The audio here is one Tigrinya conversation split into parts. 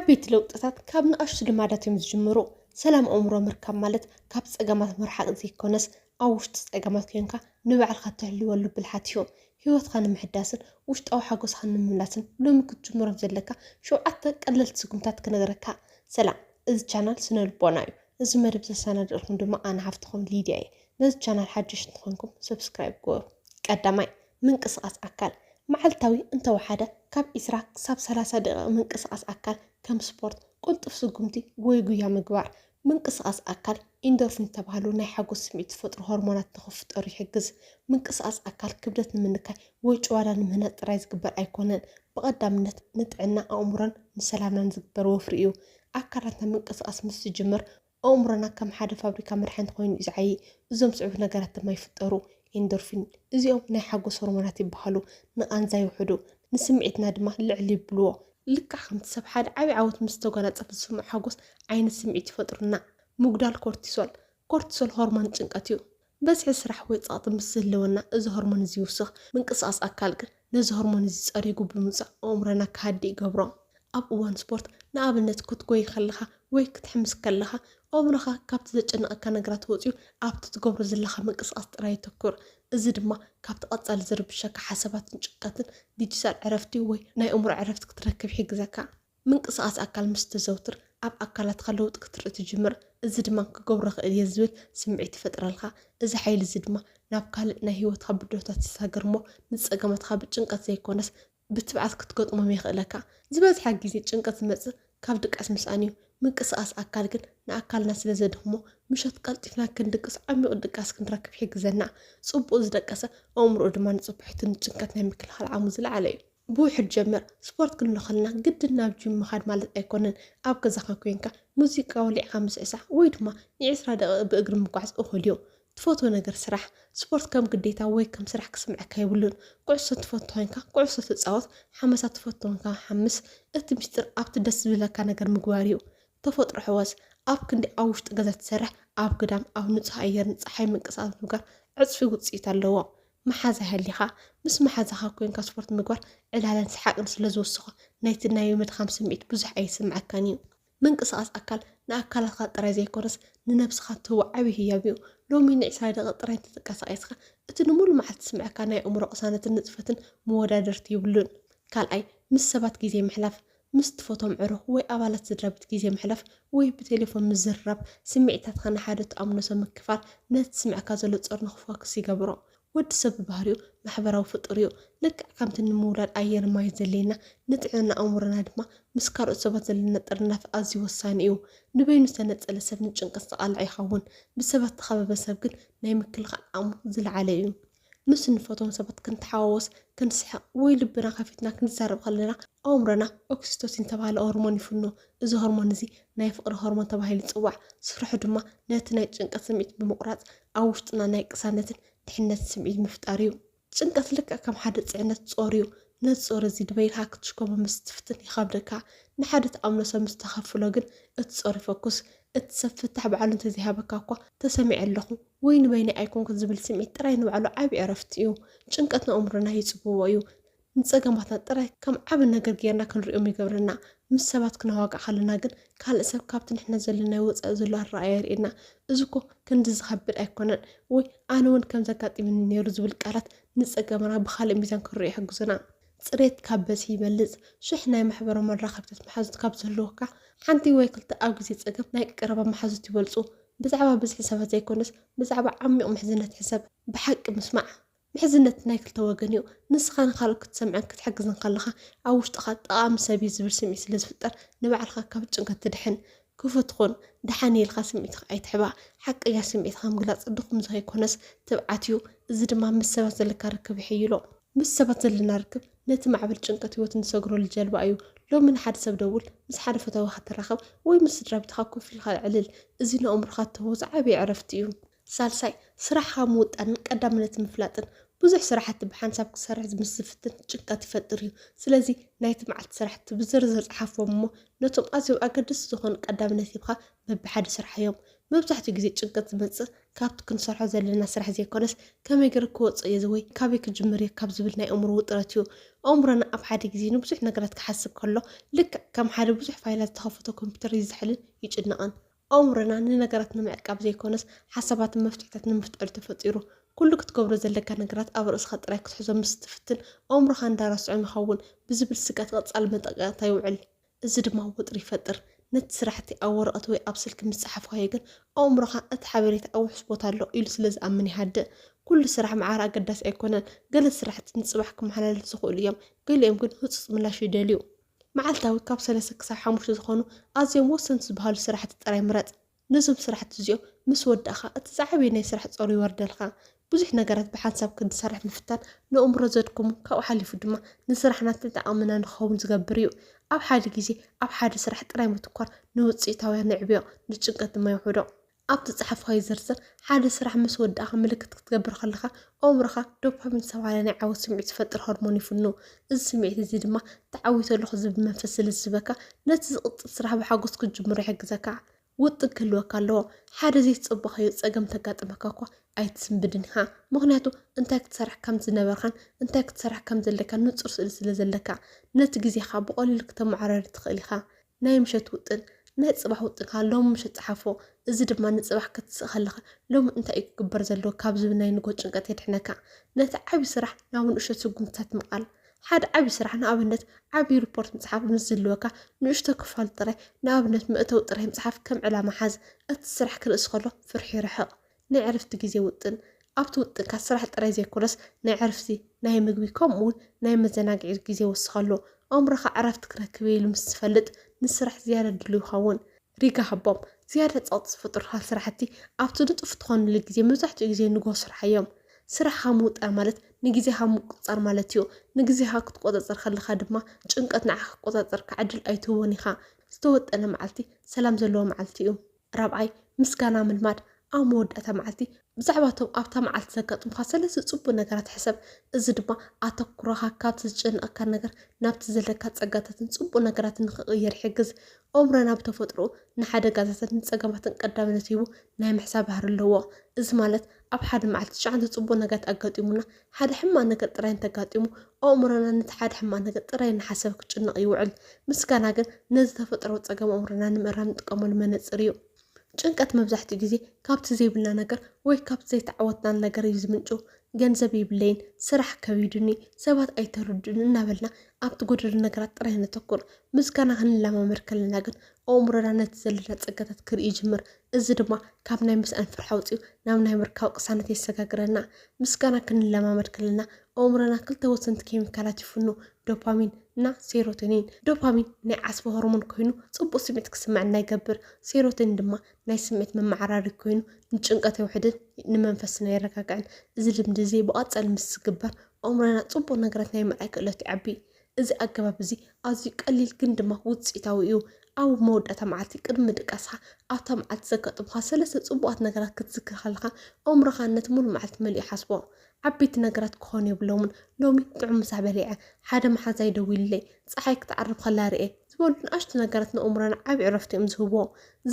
ዓበይቲ ለውጥታት ካብ ንኣሽቱ ልማዳት እዮም ዝጅምሩ። ሰላም ኣእምሮ ምርካብ ማለት ካብ ፀገማት ምርሓቅ ዘይኮነስ ኣብ ውሽጢ ፀገማት ኮይንካ ንባዕልካ ተሕልወሉ ብልሓት እዩ። ሂወትካ ንምሕዳስን ውሽጣዊ ሓጎስካ ንምምላስን ሎሚ ክትጅምሮም ዘለካ 7 ቀለልቲ ስጉምትታት ክነግረካ። ሰላም፣ እዚ ቻናል ስነ ልቦና እዩ። እዚ መደብ ዘሰናድአልኩም ድማ ኣነ ሃፍትኩም ሊድያ እየ። ነዚ ቻናል ሓድሽ እንትኮንኩም ሰብስክራይብ ግበሩ። ቀዳማይ ምንቅስቃስ ኣካል መዓልታዊ እንተወሓደ ካብ 20 ክሳብ 30 ደቂቃ ምንቅስቃስ ኣካል ከም ስፖርት፣ ቁልጡፍ ስጉምቲ ወይ ጉያ ምግባር። ምንቅስቃስ ኣካል ኢንዶርፊን ተባሃሉ ናይ ሓጎስ ስምዒት ዝፈጥሩ ሆርሞናት ንክፍጠሩ ይሕግዝ። ምንቅስቃስ ኣካል ክብደት ንምንካይ ወይ ጭዋዳ ንምህናፅ ጥራይ ዝግበር ኣይኮነን። ብቐዳምነት ንጥዕና ኣእምሮን ንሰላምናን ዝግበር ወፍሪ እዩ። ኣካላትና ምንቅስቃስ ምስ ዝጅምር ኣእምሮና ከም ሓደ ፋብሪካ መድሓኒት ኮይኑ እዩ ዝዓይ። እዞም ፅዑፍ ነገራት ድማ ይፍጠሩ ኢንዶርፊን፣ እዚኦም ናይ ሓጎስ ሆርሞናት ይበሃሉ። ንቃንዛ ይውሕዱ፣ ንስምዒትና ድማ ልዕሊ ይብልዎ። ልክዕ ከምቲ ሰብ ሓደ ዓብይ ዓወት ምስ ተጎናፀፈ ዝስምዖ ሓጎስ ዓይነት ስምዒት ይፈጥሩና። ምጉዳል ኮርቲሶል፣ ኮርቲሶል ሆርሞን ጭንቀት እዩ። በዝሒ ስራሕ ወይ ፀቕጢ ምስ ዝህልወና እዚ ሆርሞን እዚ ይውስኽ። ምንቅስቃስ ኣካል ግን ነዚ ሆርሞን እዚ ፀሪጉ ብምውፃእ ኣእምሮና ክሃድእ ይገብሮ። ኣብ እዋን ስፖርት ንኣብነት ክትጎይ ከለካ ወይ ክትሕምስ ከለካ ኣእምሮካ ካብቲ ዘጨነቐካ ነገራት ወፂኡ ኣብቲ ትገብሮ ዘለካ ምንቅስቃስ ጥራይ ይተኩር። እዚ ድማ ካብቲ ቀፃሊ ዝርብሸካ ሓሳባትን ጭንቀትን ዲጂታል ዕረፍቲ ወይ ናይ ኣእምሮ ዕረፍቲ ክትረክብ ይሕግዘካ። ምንቅስቃስ ኣካል ምስ ተዘውትር ኣብ ኣካላትካ ለውጢ ክትርኢ ትጅምር። እዚ ድማ ክገብሮ ክእል እየ ዝብል ስምዒት ይፈጥረልካ። እዚ ሓይሊ እዚ ድማ ናብ ካልእ ናይ ሂወትካ ብድሆታት ይሳገር እሞ ንፀገማትካ ብጭንቀት ዘይኮነስ ብትብዓት ክትገጥሞም ይኽእለካ። ዝበዝሓ ግዜ ጭንቀት ዝመፅእ ካብ ድቃስ ምስኣን እዩ። ምንቅስቃስ ኣካል ግን ንኣካልና ስለ ዘድክሞ ምሸት ቀልጢፍና ክንድቅስ ዓሚቕ ድቃስ ክንረክብ ይሕግዘና። ፅቡቅ ዝደቀሰ ኣእምሮኡ ድማ ንፅቡሕትን ጭንቀት ናይ ምክልኻል ዓቕሙ ዝለዓለ እዩ። ብውሕድ ጀምር። ስፖርት ክንብሎ ከለና ግድን ናብ ጂም ምኻድ ማለት ኣይኮነን። ኣብ ገዛኻ ኮይንካ ሙዚቃ ወሊዕካ ምስዕሳዕ ወይ ድማ ን20 ደቂቃ ብእግሪ ምጓዓዝ እኹል እዩ። ትፈትዎ ነገር ስራሕ። ስፖርት ከም ግዴታ ወይ ከም ስራሕ ክስምዐካ የብሉን። ኩዕሶ ትፈትዎ ኮይንካ ኩዕሶ ትፃወት፣ ሓመሳ ትፈትዎ ኮይንካ ሓምስ። እቲ ምስጢር ኣብቲ ደስ ዝብለካ ነገር ምግባር እዩ። ተፈጥሮ ሕወስ። ኣብ ክንዲ ኣብ ውሽጢ ገዛ ትሰርሕ፣ ኣብ ግዳም ኣብ ንፁህ ኣየር ንፀሓይ ምንቅስቃስ ምግባር ዕፅፊ ውፅኢት ኣለዎ። መሓዛ ሃሊኻ ምስ መሓዛኻ ኮይንካ ስፖርት ምግባር ዕላለን ሰሓቅን ስለ ዝወስኾ ናይቲ ናይ ምድኻም ስምዒት ብዙሕ ኣይስምዐካን እዩ። ምንቅስቃስ ኣካል ንኣካላትካ ጥራይ ዘይኮነስ ንነብስካ ትህቦ ዓብይ ህያብ እዩ። ሎሚ ን20 ደቂቃ ጥራይ ተተንቀሳቂስካ እቲ ንሙሉ መዓልቲ ዝስምዐካ ናይ ኣእምሮ ቅሳነትን ንጥፈትን መወዳደርቲ ይብሉን። ካልኣይ ምስ ሰባት ግዜ ምሕላፍ። ምስ ትፈትዎም ዕሩኽ ወይ ኣባላት ስድራ ቤት ግዜ ምሕላፍ ወይ ብቴሌፎን ምዝርራብ ስምዒታትካ ንሓደ ተኣምኖ ሰብ ምክፋል ነቲ ዝስምዐካ ዘሎ ጦር ንክፎክስ ይገብሮ። ወዲ ሰብ ብባህሪኡ ማሕበራዊ ፍጡር እዩ። ልክዕ ከምቲ ንምውላድ ኣየር ማይ ዘድልየና ንጥዕና ኣእምሮና ድማ ምስ ካልኦት ሰባት ዘለና ጥርናፍ ኣዝዩ ወሳኒ እዩ። ንበይኑ ዝተነፀለ ሰብ ንጭንቀት ዝተቃልዐ ይኸውን። ብሰባት ተኸበበ ሰብ ግን ናይ ምክልኻል ዓቕሙ ዝለዓለ እዩ። ምስ እንፈትዎም ሰባት ክንተሓዋወስ፣ ክንስሕቕ ወይ ልብና ከፊትና ክንዛረብ ከለና ኣእምሮና ኦክሲቶሲን ተባሃለ ሆርሞን ይፍኖ። እዚ ሆርሞን እዚ ናይ ፍቅሪ ሆርሞን ተባሂሉ ይፅዋዕ። ስርሑ ድማ ነቲ ናይ ጭንቀት ስምዒት ብምቁራፅ ኣብ ውሽጥና ናይ ቅሳነትን ድሕነት ስምዒት ምፍጣር እዩ። ጭንቀት ልክዕ ከም ሓደ ፅዕነት ጾር እዩ። ነዚ ጾር እዚ ድበይልካ ክትሽከሞ ምስ ትፍትን ይኸብደካ። ንሓደ ተኣምኖ ሰብ ምስ ተኸፍሎ ግን እቲ ጾር ይፈኩስ። እቲ ሰብ ፍታሕ ባዕሉ እንተዘይሃበካ እኳ ተሰሚዐ ኣለኹ ወይ ንበይነይ ኣይኮንኩን ዝብል ስምዒት ጥራይ ንባዕሉ ዓብይ ዕረፍቲ እዩ። ጭንቀት ንኣእምሮና ይፅብዎ እዩ። ንፀገማትና ጥራይ ከም ዓብ ነገር ጌርና ክንሪኦም ይገብረና። ምስ ሰባት ክነዋጋዕ ከለና ግን ካልእ ሰብ ካብቲ ንሕና ዘለና ወፃኢ ዘሎ ኣረኣእያ የርእየና። እዚ እኮ ክንዲ ዝኸብድ ኣይኮነን ወይ ኣነ እውን ከም ዘጋጢምኒ ነይሩ ዝብል ቃላት ንፀገምና ብካልእ ሚዛን ክንሪኦ ይሕግዙና። ፅሬት ካብ በዝሒ ይበልፅ። ሹሕ ናይ ማሕበራዊ መራኸብታት መሓዙት ካብ ዘለውካ ሓንቲ ወይ ክልተ ኣብ ግዜ ፀገም ናይ ቀረባ መሓዙት ይበልፁ። ብዛዕባ ብዙሕ ሰባት ዘይኮነስ ብዛዕባ ዓሚቕ ምሕዝነት ሕሰብ ብሓቂ ምስማዕ። ምሕዝነት ናይ ክልተ ወገን እዩ። ንስኻ ንካልእ ክትሰምዕን ክትሕግዝን ከለካ ኣብ ውሽጥኻ ጠቓሚ ሰብ እዩ ዝብል ስምዒት ስለ ዝፍጠር ንባዕልካ ካብ ጭንቀት ትድሕን። ክፉት ኩን። ድሓን ኢልካ ስምዒትካ ኣይትሕባ። ሓቀኛ ስምዒትካ ምግላፅ ድኹም ዘይኮነስ ትብዓት እዩ። እዚ ድማ ምስ ሰባት ዘለካ ርክብ ይሕይሎ። ምስ ሰባት ዘለና ርክብ ነቲ ማዕበል ጭንቀት ሂወት ንሰግረሉ ጀልባ እዩ። ሎሚ ንሓደ ሰብ ደውል፣ ምስ ሓደ ፈተዋካ ትራኸብ ወይ ምስ ስድራ ቤትካ ኮፍ ኢልካ ዕልል። እዚ ንኣእምሮካ ትህቦ ዝዓበየ ዕረፍቲ እዩ። ሳልሳይ ስራሕካ ምውጣንን ቀዳምነት ምፍላጥን። ብዙሕ ስራሕቲ ብሓንሳብ ክሰርሕ ምስ ዝፍትን ጭንቀት ይፈጥር እዩ። ስለዚ ናይቲ መዓልቲ ስራሕቲ ብዝርዝር ፀሓፍዎም እሞ ነቶም ኣዝዮም ኣገደስቲ ዝኾኑ ቀዳምነት ሂብካ በቢሓደ ስራሕ እዮም። مبزحتو جزي ጭንቀት ዝመጽእ ካብቲ ክንሰርሖ ዘለና ስራሕ ዘይኮነስ ከመይ ገይረ ክወፅእ እየ ወይ ካበይ ክጅምር እየ ካብ ዝብል ናይ ኣእምሮ ውጥረት እዩ ኣእምሮና ኣብ ሓደ ግዜ ንብዙሕ ነገራት ክሓስብ ከሎ ልክዕ ከም ሓደ ብዙሕ ፋይላት ዝተኸፈተ ኮምፒተር ይዝሕልን ይጭነቕን ኣእምሮና ንነገራት ንምዕቃብ ዘይኮነስ ሓሳባትን መፍትሕታት ንምፍጣር ተፈጢሩ ኩሉ ክትገብሮ ዘለካ ነገራት ኣብ ርእስኻ ጥራይ ክትሕዞ ምስ ትፍትን ኣእምሮኻ እንዳረስዖም ይኸውን ብዝብል ስጋት ቀጻሊ መጠቃቕታ ይውዕል እዚ ድማ ውጥሪ ይፈጥር ነቲ ስራሕቲ ኣብ ወረቐት ወይ ኣብ ስልኪ ምስ ፀሓፍካዮ ግን ኣእምሮኻ እቲ ሓበሬታ ኣብ ውሕስ ቦታ ኣሎ ኢሉ ስለ ዝኣምን ይሃድእ ኩሉ ስራሕ መዓር ኣገዳሲ ኣይኮነን ገለ ስራሕቲ ንፅባሕ ክመሓላለፍ ዝኽእሉ እዮም ገሊኦም ግን ህፁፅ ምላሽ ይደልዩ መዓልታዊ ካብ 3 ክሳብ 5 ዝኾኑ ኣዝዮም ወሰንቲ ዝበሃሉ ስራሕቲ ጥራይ ምረፅ ነዞም ስራሕቲ እዚኦም ምስ ወዳእኻ እቲ ዝዓበየ ናይ ስራሕ ፀሩ ይወርደልካ ብዙሕ ነገራት ብሓንሳብ ክንሰርሕ ምፍታን ንኣእምሮ ዘድክሙ ካብኡ ሓሊፉ ድማ ንስራሕና ተጠቃምና ንኸውን ዝገብር እዩ ኣብ ሓደ ግዜ ኣብ ሓደ ስራሕ ጥራይ ምትኳር ንውፅኢታውያን ንዕብዮ ንጭንቀት ድማ ይውሕዶ ኣብቲ ፅሓፍካዮ ዝርዝር ሓደ ስራሕ ምስ ወዳእኻ ምልክት ክትገብር ከለካ ኣእምሮኻ ዶፓሚን ዝተባህለ ናይ ዓወት ስምዒት ዝፈጥር ሆርሞን ይፍኑ እዚ ስምዒት እዚ ድማ ተዓዊቱ ኣለኹ ዝብል መንፈስ ስለዝህበካ ነቲ ዝቕፅል ስራሕ ብሓጎስ ክትጅምሮ ይሕግዘካ ውጥን ክህልወካ ኣለዎ ሓደ ዘይተፀበኻዮ ፀገም ተጋጥመካ እኳ ኣይትስንብድን ኢኻ ምክንያቱ እንታይ ክትሰርሕ ከም ዝነበርካን እንታይ ክትሰርሕ ከም ዘለካ ንፁር ስእሊ ስለ ዘለካ ነቲ ግዜኻ ብቐሊሉ ክተመዓረር ትኽእል ኢኻ ናይ ምሸት ውጥን ናይ ፅባሕ ውጥንካ ሎሚ ምሸት ፀሓፎ እዚ ድማ ንፅባሕ ክትስእ ከለካ ሎሚ እንታይ እዩ ክግበር ዘለዎ ካብ ዝብል ናይ ንጎ ጭንቀት የድሕነካ ነቲ ዓብዪ ስራሕ ናብ ንእሽቶ ስጉምትታት ምቃል ሓደ ዓብዪ ስራሕ ንኣብነት ዓብዪ ሪፖርት ምፅሓፍ ምስ ዘለወካ ንእሽቶ ክፋል ጥራይ ንኣብነት መእተዊ ጥራይ ምፅሓፍ ከም ዕላማ ሓዝ እቲ ስራሕ ክርእስ ከሎ ፍርሒ ይርሕቕ ናይ ዕረፍቲ ግዜ ውጥን ኣብቲ ውጥንካ ስራሕ ጥራይ ዘይኮነስ ናይ ዕረፍቲ ናይ ምግቢ ከምኡ እውን ናይ መዘናግዒ ግዜ ወስኸሎ ኣእምሮኻ ዕረፍቲ ክረክብ ኢሉ ምስ ዝፈልጥ ንስራሕ ዝያዳ ድልው ይኸውን ሪጋ ሃቦም ዝያዳ ፀቕጢ ዝፈጥሩካ ስራሕቲ ኣብቲ ንጡፍ ትኾንሉ ግዜ መብዛሕትኡ ግዜ ንጎ ስራሕ እዮም ስራሕካ ምውጣር ማለት ንግዜኻ ምቁፅፃር ማለት እዩ ንግዜኻ ክትቆፃፀር ከለካ ድማ ጭንቀት ንዓኻ ክትቆፃፀር ክዓድል ኣይትህቦን ኢኻ ዝተወጠነ መዓልቲ ሰላም ዘለዎ መዓልቲ እዩ ራብዓይ ምስጋና ምልማድ ኣብ መወዳእታ መዓልቲ ብዛዕባ እቶም ኣብታ መዓልቲ ዘጋጥሙካ ሰለስተ ፅቡቅ ነገራት ሕሰብ እዚ ድማ ኣተኩሮኻ ካብቲ ዝጭንቀካ ነገር ናብቲ ዘለካ ፀጋታትን ፅቡቅ ነገራትን ንክቕየር ይሕግዝ ኣእምሮና ብተፈጥሮ ንሓደጋታትን ፀገማትን ቀዳምነት ሂቡ ናይ ምሕሳብ ባህሪ ኣለዎ እዚ ማለት ኣብ ሓደ መዓልቲ 9 ፅቡቅ ነገራት ኣጋጢሙና ሓደ ሕማቅ ነገር ጥራይ እንተጋጢሙ ኣእምሮና ነቲ ሓደ ሕማቅ ነገር ጥራይ እናሓሰበ ክጭንቕ ይውዕል ምስጋና ግን ነዚ ተፈጥሮ ፀገም ኣእምሮና ንምእራም ንጥቀመሉ መነፅር እዩ ጭንቀት መብዛሕትኡ ግዜ ካብቲ ዘይብልና ነገር ወይ ካብቲ ዘይተዓወትና ነገር እዩ ዝምንጩ ገንዘብ ይብለይን ስራሕ ከቢዱኒ ሰባት ኣይተረድኡን እናበልና ኣብቲ ጎደሎ ነገራት ጥራይ ነተኩር ምስጋና ክንለማመድ ከለና ግን ኣእምሮና ነቲ ዘለና ፀጋታት ክርኢ ይጅምር እዚ ድማ ካብ ናይ ምስኣን ፍርሓ ውፅኡ ናብ ናይ ምርካብ ቅሳነት የሰጋግረና ምስጋና ክንለማመድ ከለና ኣእምሮና ክልተ ወሰንቲ ኬሚካላት ይፍኑ ዶፓሚን እና ሴሮቶኒን ዶፓሚን ናይ ዓስቢ ሆርሞን ኮይኑ ፅቡቅ ስምዒት ክስማዓና ይገብር ሴሮቶኒን ድማ ናይ ስምዒት መመዓራሪ ኮይኑ ንጭንቀት የውሕድን ንመንፈስና የረጋግዕን እዚ ልምዲ እዚ ብቐፃሊ ምስ ዝግበር ኣእምሮና ፅቡቅ ነገራት ናይ ምርኣይ ክእለት ይዓቢ እዚ ኣገባብ እዚ ኣዝዩ ቀሊል ግን ድማ ውፅኢታዊ እዩ ኣብ መወዳእታ መዓልቲ ቅድሚ ድቃስካ ኣብታ መዓልቲ ዘጋጥሙካ ሰለስተ ፅቡቃት ነገራት ክትዝክር ከለካ ኣእምሮኻ ነቲ ሙሉእ መዓልቲ መሊኡ ይሓስቦ ዓበይቲ ነገራት ክኾኑ የብሎምን ሎሚ ጥዑም ምሳ በሊዐ ሓደ መሓዛይ ደው ኢሉለይ ፀሓይ ክትዓርብ ከላ ርአ ዝበሉ ንኣሽቱ ነገራት ንኣእምሮና ዓብዪ ዕረፍቲ እዮም ዝህብዎ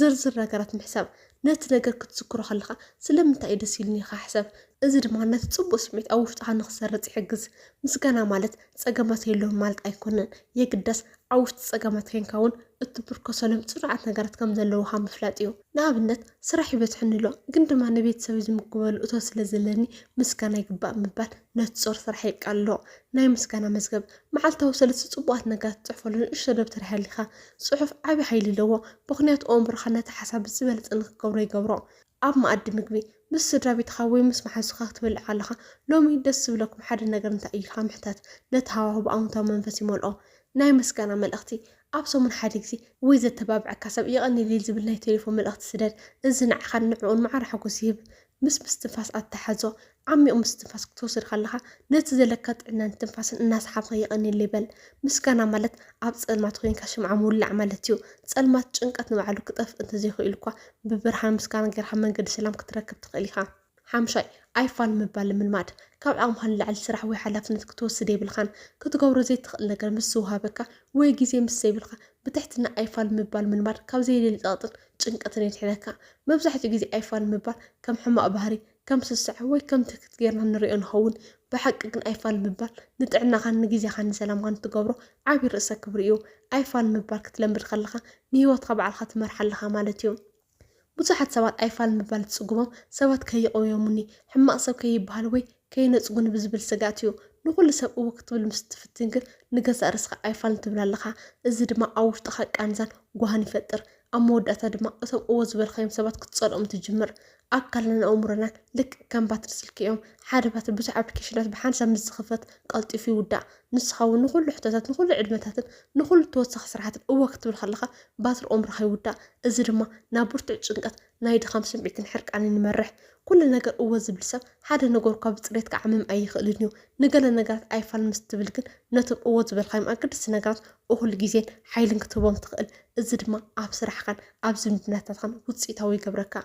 ዝርዝር ነገራት ምሕሳብ ነቲ ነገር ክትዝክሮ ከለካ ስለምንታይ እዩ ደስ ኢሉኒ ኢኻ ሕሰብ እዚ ድማ ነቲ ፅቡቅ ስምዒት ኣብ ውሽጥኻ ንክሰርፅ ይሕግዝ ምስጋና ማለት ፀገማት የለውም ማለት ኣይኮነን የግዳስ ኣብ ውሽጢ ፀገማት ኮንካ እውን እትብርከሰሎም ፅኑዓት ነገራት ከም ዘለውካ ምፍላጥ እዩ ንኣብነት ስራሕ ይበዝሕኒ ኣሎ ግን ድማ ንቤተሰብ ዝምግበሉ እቶ ስለ ዘለኒ ምስጋና ይግባእ ምባል ነቲ ፆር ስራሕ የቃልሎ ናይ ምስጋና መዝገብ መዓልታዊ ሰለስተ ፅቡቃት ነገራት ትፅሕፈሉ ንእሽቶ ደብተር ሃሊኻ ፅሑፍ ዓብዪ ሓይሊ ኣለዎ ምክንያቱ ኣእምሮኻ ነቲ ሓሳብ ዝበለፀ ንክገብሮ ይገብሮ ኣብ መኣዲ ምግቢ ምስ ስድራ ቤትካ ወይ ምስ ማሓዙካ ክትበልዕ ከለካ ሎሚ ደስ ዝብለኩም ሓደ ነገር እንታይ እዩ ኢልካ ምሕታት ነቲ ሃዋህው ብኣወንታዊ መንፈስ ይመልኦ ናይ ምስጋና መልእኽቲ ኣብ ሰሙን ሓደ ግዜ ወይ ዘተባብዐካ ሰብ ይቐኒለይ ዝብል ናይ ቴሌፎን መልእኽቲ ስደድ እዚ ንዓኻ ንዕኡን ማዕረ ሓጎስ ይህብ ምስ ምስትንፋስ ኣተሓዞ ዓሚቑ ምስትንፋስ ክትወስድ ከለካ ነቲ ዘለካ ጥዕናን ትንፋስን እናሰሓብካ ይቐኒለይ በል ምስጋና ማለት ኣብ ፀልማት ኮይንካ ሽምዓ ምውላዕ ማለት እዩ ፀልማት ጭንቀት ንባዕሉ ክጠፍእ እንተዘይኽእል እኳ ብብርሃን ምስጋና ጌርካ መንገዲ ሰላም ክትረክብ ትኽእል ኢኻ ሓምሻይ ኣይፋል ምባል ምልማድ ካብ ዓቕምካ ንላዕሊ ስራሕ ወይ ሓላፍነት ክትወስድ የብልካን ክትገብሮ ዘይትኽእል ነገር ምስ ዝውሃበካ ወይ ግዜ ምስ ዘይብልካ ብትሕትና ኣይፋል ምባል ምልማድ ካብ ዘየድሊ ፀቕጥን ጭንቀትን ይትሕለካ መብዛሕትኡ ግዜ ኣይፋል ምባል ከም ሕማቅ ባህሪ ከም ስስዕ ወይ ከም ትክክት ጌርና ንሪኦ ንኸውን ብሓቂ ግን ኣይፋል ምባል ንጥዕናኻን ንግዜኻን ንሰላምካን ትገብሮ ዓብይ ርእሰ ክብሪ እዩ ኣይፋል ምባል ክትለምድ ከለካ ንሂወትካ ባዕልካ ትመርሓ ኣለካ ማለት እዩ ብዙሓት ሰባት ኣይፋል ምባል ዝፅጉሞም ሰባት ከይቀውዮሙኒ ሕማቅ ሰብ ከይበሃል ወይ ከይነፅጉኒ ብዝብል ስጋት እዩ ንኩሉ ሰብ እዎ ክትብል ምስ ትፍትን ግን ንገዛእ ርስካ ኣይፋል ትብል ኣለካ እዚ ድማ ኣብ ውሽጥካ ቃንዛን ጓሃን ይፈጥር ኣብ መወዳእታ ድማ እቶም እዎ ዝበልካዮም ሰባት ክትፀልኦም ትጅምር ኣካልናን ኣእምሮናን ልክዕ ከም ባትሪ ስልኪ እዮም ሓደ ባትሪ ብዙሕ ኣፕሊኬሽናት ብሓንሳብ ምስ ዝኽፈት ቀልጢፉ ይውዳእ ንስኻ እውን ንኩሉ ሕቶታት ንኩሉ ዕድመታትን ንኩሉ ተወሳኺ ስራሕትን እዎ ክትብል ከለካ ባትሪ ኣእምሮካ ይውዳእ እዚ ድማ ናብ ብርቱዕ ጭንቀት ናይ ድኻም ስምዒትን ሕርቃንን ይመርሕ ኩሉ ነገር እዎ ዝብል ሰብ ሓደ ነገር እኳ ብፅሬት ክዓምም ኣይኽእልን እዩ ንገለ ነገራት ኣይፋል ምስ ትብል ግን ነቶም እዎ ዝበልካዮም ኣገደስቲ ነገራት እኩሉ ግዜን ሓይልን ክትህቦም ትኽእል እዚ ድማ ኣብ ስራሕካን ኣብ ዝምድናታትካን ውፅኢታዊ ይገብረካ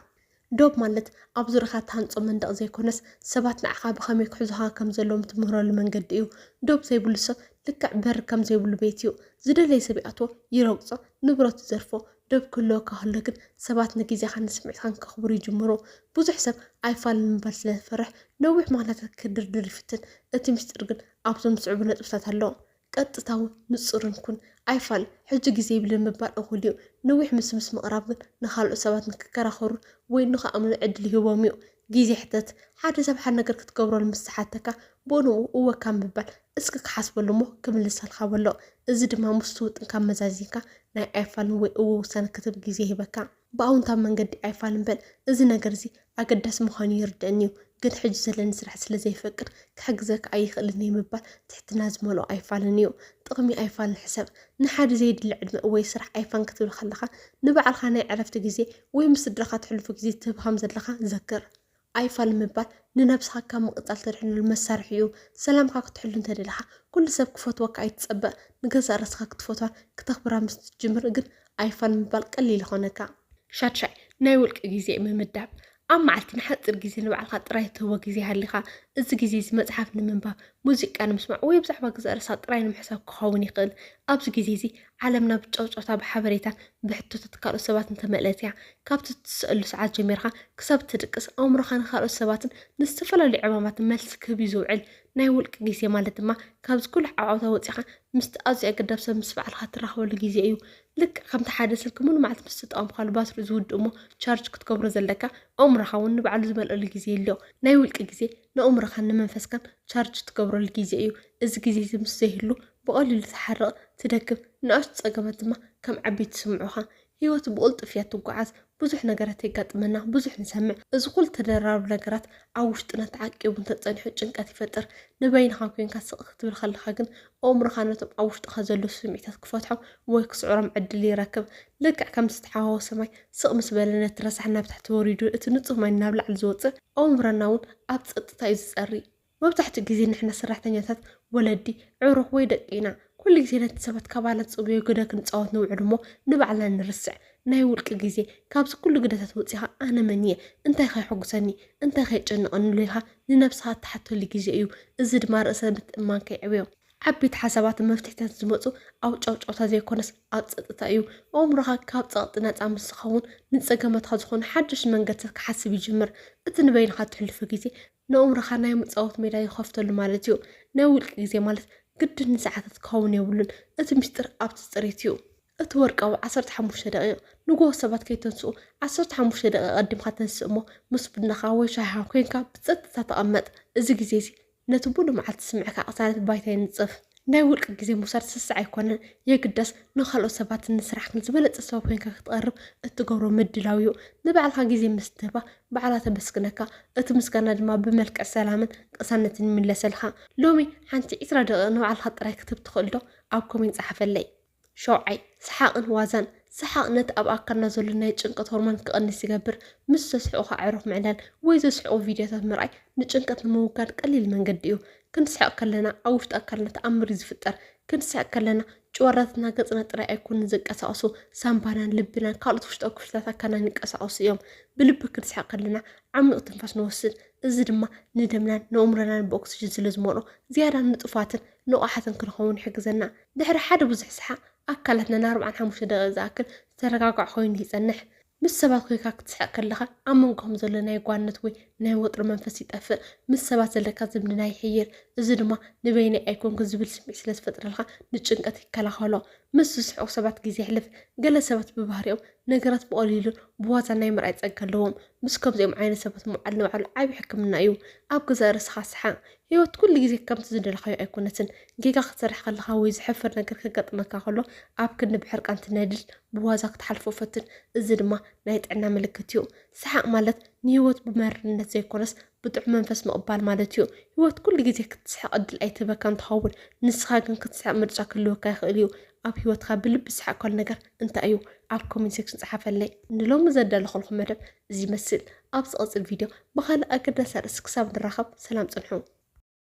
ዶብ ማለት ኣብ ዙርያኻ እትሃንፆ መንደቕ ዘይኮነስ ሰባት ንዓኻ ብኸመይ ክሕዙኻ ከም ዘለዎም ትምህረሉ መንገዲ እዩ ዶብ ዘይብሉ ሰብ ልክዕ በሪ ከም ዘይብሉ ቤት እዩ ዝደለየ ሰብ ይኣትዎ ይረግፆ ንብረቱ ዘርፎ ዶብ ክህልወካ ከሎ ግን ሰባት ንግዜኻን ንስምዒትካን ከኽብሩ ይጅምሩ ብዙሕ ሰብ ኣይፋል ንምባል ስለዝፈርሕ ነዊሕ ምክንያታት ክድርድር ይፍትን እቲ ምስጢር ግን ኣብዞም ዝስዕቡ ነጥብታት ኣለዎ ቀጥታውን ንፁርን ኩን ኣይፋል ሕጂ ግዜ ይብልን ምባል እኹል እዩ ነዊሕ ምስ ምቕራብ ግን ንካልኦት ሰባት ንክከራኸሩ ወይ ንኽኣምኑ ዕድል ይህቦም እዩ ግዜ ሕተት ሓደ ሰብ ሓደ ነገር ክትገብረሉ ምስ ሓተካ ብንኡ እወካ ምባል እስኪ ክሓስበሉ እሞ ክምልሰልካ በሎ እዚ ድማ ምስ ትውጥንካ መዛዚንካ ናይ ኣይፋልን ወይ እዎ ውሳነ ክትብ ግዜ ይህበካ ብኣውንታዊ መንገዲ ኣይፋል ንበል እዚ ነገር እዚ ኣገዳሲ ምዃኑ ይርድአኒ እዩ ግን ሕጂ ዘለኒ ስራሕ ስለዘይፈቅድ ክሕግዘካ ኣይኽእልን ምባል ትሕትና ዝመልኦ ኣይፋልን እዩ ጥቕሚ ኣይፋል ንሕሰብ ንሓደ ዘይድሊ ዕድመ ወይ ስራሕ ኣይፋን ክትብል ከለካ ንባዕልካ ናይ ዕረፍቲ ግዜ ወይ ምስ ስድራካ ትሕልፉ ግዜ ትህብ ከም ዘለካ ዘክር ኣይፋል ምባል ንነብስካ ካብ ምቕፃል ተድሕነሉ መሳርሒ እዩ ሰላምካ ክትሕሉ እንተደለካ ኩሉ ሰብ ክፈትወካ ኣይትፀበእ ንገዛእ ርስካ ክትፈትዋ ክተኽብራ ምስ ትጅምር ግን ኣይፋል ምባል ቀሊል ይኾነካ ሻድሻይ ናይ ውልቂ ግዜ ምምዳብ ኣብ መዓልቲ ንሓፂር ግዜ ንባዕልካ ጥራይ ትህቦ ግዜ ሃሊካ እዚ ግዜ እዚ መፅሓፍ ንምንባብ ሙዚቃ ንምስማዕ ወይ ብዛዕባ ገዛእ ርእሳ ጥራይ ንምሕሳብ ክኸውን ይኽእል ኣብዚ ግዜ እዚ ዓለምና ብጨውጨውታ ብሓበሬታን ብሕቶታት ካልኦት ሰባት እንተመልአት እያ ካብቲ ትስእሉ ሰዓት ጀሚርካ ክሳብ ትድቅስ ኣእምሮካ ንካልኦት ሰባትን ንዝተፈላለዩ ዕማማትን መልሲ ክህብ እዩ ዝውዕል ናይ ውልቂ ግዜ ማለት ድማ ካብዚ ኩሉ ዓውዓውታ ወፂኻ ምስቲ ኣዝዩ ኣገዳብ ሰብ ምስ በዓልካ ትራኸበሉ ግዜ እዩ ልክዕ ከምቲ ሓደ ስልኪ ሙሉ መዓልቲ ምስ ተጠቐምካሉ ባትሪ ዝውድእ እሞ ቻርጅ ክትገብሮ ዘለካ ኣእምሮካ እውን ንባዕሉ ዝመልአሉ ግዜ ኣሎ ናይ ውልቂ ግዜ ንኣእምሮካን ንመንፈስካን ቻርጅ ትገብረሉ ግዜ እዩ እዚ ግዜ እዚ ምስ ዘይህሉ ብቐሊሉ ትሓርቕ ትደክም ንኣሽቱ ፀገማት ድማ ከም ዓበይቲ ስምዑኻ ሂወት ብቕልጡፍ እያ ትጓዓዝ ብዙሕ ነገራት የጋጥመና ብዙሕ ንሰምዕ እዚ ኩሉ ተደራረቡ ነገራት ኣብ ውሽጥና ተዓቂቡን ተፀኒሑ ጭንቀት ይፈጥር ንበይንካ ኮንካ ስቕ ክትብል ከለካ ግን ኣእምሮካ ነቶም ኣብ ውሽጥካ ዘለዉ ስምዒታት ክፈትሖም ወይ ክስዕሮም ዕድል ይረክብ ልክዕ ከም ዝተሓዋወ ሰማይ ስቕ ምስ በለ ነቲ ረሳሕ ናብ ታሕቲ ወሪዱ እቲ ንፁህ ማይ ናብ ላዕሊ ዝወፅእ ኣእምሮና እውን ኣብ ፀጥታ እዩ ዝፀሪ መብዛሕትኡ ግዜ ንሕና ሰራሕተኛታት ወለዲ ዕሩኽ ወይ ደቂ ኢና ኩሉ ግዜ ነቲ ሰባት ካባላት ፅብዮ ግደ ክንፃወት ንውዕል እሞ ንባዕልና ንርስዕ ናይ ውልቂ ግዜ ካብዚ ኩሉ ግደታት ወፂኻ ኣነ መን እየ እንታይ ከይሕጉሰኒ እንታይ ከይጨንቐኒ ኢልካ ንነብስኻ እትሓተሉ ግዜ እዩ እዚ ድማ ርእሰ ምትእምማንካ ይዕብዮ ዓበይቲ ሓሳባትን መፍትሒታት ዝመፁ ኣብ ጫውጫውታ ዘይኮነስ ኣብ ፀጥታ እዩ ኣእምሮኻ ካብ ፀቕጢ ነፃ ምስ ዝኸውን ንፀገማትካ ዝኾኑ ሓድሽ መንገድታት ክሓስብ ይጅምር እቲ ንበይንካ እትሕልፎ ግዜ ንኣእምሮኻ ናይ መፃወት ሜዳ ይኸፍተሉ ማለት እዩ ናይ ውልቂ ግዜ ማለት ግድን ንሰዓታት ክኸውን የብሉን እቲ ምስጢር ኣብቲ ፅሬት እዩ እቲ ወርቃዊ 15 ደቂቕ ንጎሆ ሰባት ከይተንስኡ 15 ደቂቕ ቀዲምካ ተንስእ እሞ ምስ ቡናኻ ወይ ሻሂኻ ኮንካ ብፀጥታ ተቐመጥ እዚ ግዜ እዚ ነቲ ሙሉ መዓልቲ ስምዕካ ቅሳነት ባይታ ይንፅፍ ናይ ውልቂ ግዜ ምውሳድ ስስዕ ኣይኮነን የግዳስ ንካልኦት ሰባትን ንስራሕክን ዝበለፀ ሰብ ኮንካ ክትቐርብ እትገብሮ ምድላው እዩ ንባዕልካ ግዜ ምስ ትህባ ባዕላ ተመስግነካ እቲ ምስጋና ድማ ብመልክዕ ሰላምን ቅሳነትን ይምለሰልካ ሎሚ ሓንቲ 20 ደቂቕ ንባዕልካ ጥራይ ክትብ ትኽእል ዶ ኣብ ኮሜንት ፃሓፈለይ ሸውዓይ ሰሓቕን ዋዛን ሰሓቕ ነቲ ኣብ ኣካልና ዘሎ ናይ ጭንቀት ሆርሞን ክቐንስ ይገብር ምስ ዘስሕቑካ ዕሩኽ ምዕላል ወይ ዘስሕቑ ቪድዮታት ምርኣይ ንጭንቀት ንምውጋድ ቀሊል መንገዲ እዩ ክንስሕቕ ከለና ኣብ ውሽጢ ኣካልና ተኣምር እዩ ዝፍጠር ክንስሕቕ ከለና ጭዋራትና ገፅና ጥራይ ኣይኮኑን ዝንቀሳቐሱ ሳምባናን ልብናን ካልኦት ውሽጣዊ ክፍልታት ኣካልና ይንቀሳቐሱ እዮም ብልቢ ክንስሕቕ ከለና ዓሚቕ ትንፋስ ንወስድ እዚ ድማ ንደምናን ንኣእምሮናን ብኦክሲጅን ስለ ዝመልኦ ዝያዳ ንጡፋትን ንቑሓትን ክንኸውን ይሕግዘና ድሕሪ ሓደ ብዙሕ ሰሓቕ ኣካላትና ን45 ደቂቕ ዝኣክል ዝተረጋግዐ ኮይኑ ይፀንሕ مس سبات خويكا كتسحق كلها أمنكم زلنا يقوانت وي ناي وطر منفسي طفق مس سبات زلكا زمنا يحير إذا ما نبيني أيكون كزبل سمع سلاس فترة لها نتشنقت كلا خلا مس سحق سبات جزي حلف قال سبات ببهريو نقرات بقليل بوازا ناي مرأيت أقلهم مس كم زي معين سبات معلم على عيب حكمنا أيو أبقى زارس خاصحان هيوت كل جزي كم تزند الخيو أيكونتن جيجا خسر خلها ويزحفر نقر كقط مكاخلو أبقى نبحرق أنت نادل بوازاك تحلفو فتن إذا ما نايت عنا ملكتيو سحق مالت نيوت بمرنت زي كونس بطع منفس مقبال مالتيو هيوت كل جزي كتسحق قد الأي تبا كان تحول نسخة كان كتسحق مرجع كله كاخليو أب هيوت خابل بسحق كل نجر أنت أيو أب كومين سيكشن صحافة اللي نلو مزاد لخلق مدب زي مسل أبس الفيديو بخال أكد سارس كساب الرخب سلام تنحو